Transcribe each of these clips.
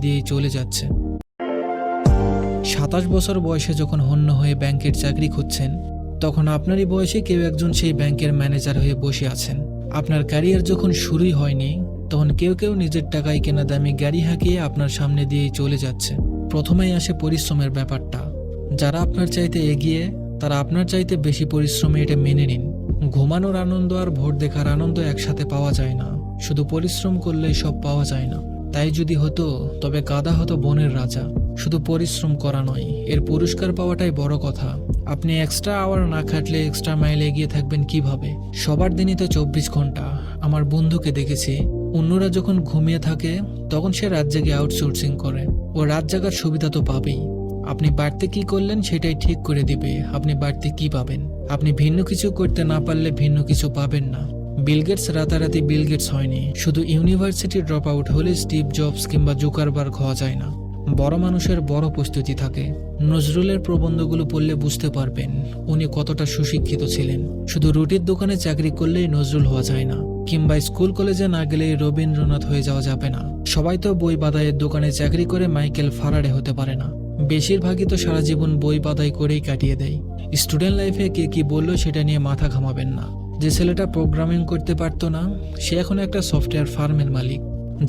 দিয়েই চলে যাচ্ছে। 27 বছর বয়সে যখন হন্য হয়ে ব্যাংকের চাকরি খুঁজছেন, তখন আপনারই বয়সে কেউ একজন সেই ব্যাংকের ম্যানেজার হয়ে বসে আছেন। আপনার ক্যারিয়ার যখন শুরুই হয়নি, তখন কেউ কেউ নিজের টাকায় কেনা দামি গাড়ি হাঁকিয়ে আপনার সামনে দিয়েই চলে যাচ্ছে। প্রথমেই আসে পরিশ্রমের ব্যাপারটা। যারা আপনার চাইতে এগিয়ে, তারা আপনার চাইতে বেশি পরিশ্রমে এটা মেনে নিন। ঘুমানোর আনন্দ আর ভোট দেখার আনন্দ একসাথে পাওয়া যায় না। শুধু পরিশ্রম করলেই সব পাওয়া যায় না। তাই যদি হতো, তবে গাধা হতো বনের রাজা। শুধু পরিশ্রম করা নয়, এর পুরস্কার পাওয়াটাই বড় কথা। আপনি এক্সট্রা আওয়ার না খাটলে এক্সট্রা মাইল এগিয়ে থাকবেন কিভাবে? সবার দিনই তো 24 ঘন্টা। আমার বন্ধুকে দেখেছি, অন্যরা যখন ঘুমিয়ে থাকে তখন সে রাত জেগে আউটসোর্সিং করে। ও রাত জাগার সুবিধা তো পাবেই। আপনি বাড়তে কি করলেন সেটাই ঠিক করে দিবে আপনি বাড়তে কি পাবেন। আপনি ভিন্ন কিছু করতে না পারলে ভিন্ন কিছু পাবেন না। বিল গেটস রাতারাতি বিল গেটস হয়নি। শুধু ইউনিভার্সিটি ড্রপ আউট হলে স্টিভ জবস কিংবা জুকারবার্গ হওয়া যায় না। বড় মানুষের বড় প্রস্তুতি থাকে। নজরুলের প্রবন্ধগুলো পড়লে বুঝতে পারবেন উনি কতটা সুশিক্ষিত ছিলেন। শুধু রুটির দোকানে চাকরি করলেই নজরুল হওয়া যায় না, কিংবা স্কুল কলেজে না গেলেই রবীন্দ্রনাথ হয়ে যাওয়া যাবে না। সবাই তো বই বাদাইয়ের দোকানে চাকরি করে মাইকেল ফারাডে হতে পারে না। বেশিরভাগই তো সারা জীবন বই বাদাই করেই কাটিয়ে দেয়। স্টুডেন্ট লাইফে কে কি বললো সেটা নিয়ে মাথা ঘামাবেন না। যে ছেলেটা প্রোগ্রামিং করতে পারতো না, সে এখন একটা সফটওয়্যার ফার্মের মালিক।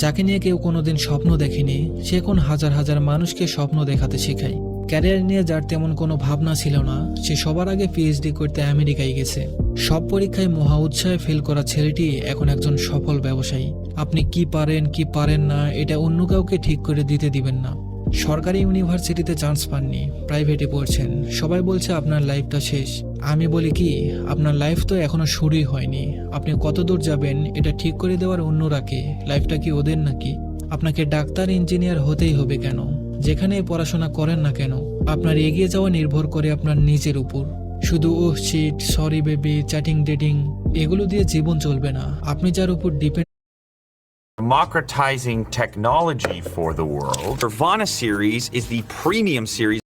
যাকে নিয়ে কেউ কোনোদিন স্বপ্ন দেখেনি, সে এখন হাজার হাজার মানুষকে স্বপ্ন দেখাতে শেখায়। ক্যারিয়ার নিয়ে যার তেমন কোনো ভাবনা ছিল না, সে সবার আগে পিএইচডি করতে আমেরিকায় গেছে। সব পরীক্ষায় মহা উৎসাহে ফেল করা ছেলেটি এখন একজন সফল ব্যবসায়ী। আপনি কি পারেন কি পারেন না এটা অন্য কাউকে ঠিক করে দিতে দিবেন না। সরকারি ইউনিভার্সিটিতে চান্স পাননি, প্রাইভেটে পড়ছেন, সবাই বলছে আপনার লাইফটা শেষ। আমি বলি কি, আপনার লাইফ তো এখনো শুরুই হয়নি। আপনি কত দূর যাবেন এটা ঠিক করে দেওয়ার অন্যরা কে? লাইফটা কি ওদের নাকি? আপনাকে ডাক্তার ইঞ্জিনিয়ার হতেই হবে কেন? যেখানে পড়াশোনা করেন না কেন, আপনার এগিয়ে যাওয়া নির্ভর করে আপনার নিজের উপর। শুধু oh shit, sorry baby, chatting dating এগুলো দিয়ে জীবন চলবে না। আপনি যার উপর depend Democratizing technology for the world. Nirvana series is the premium series.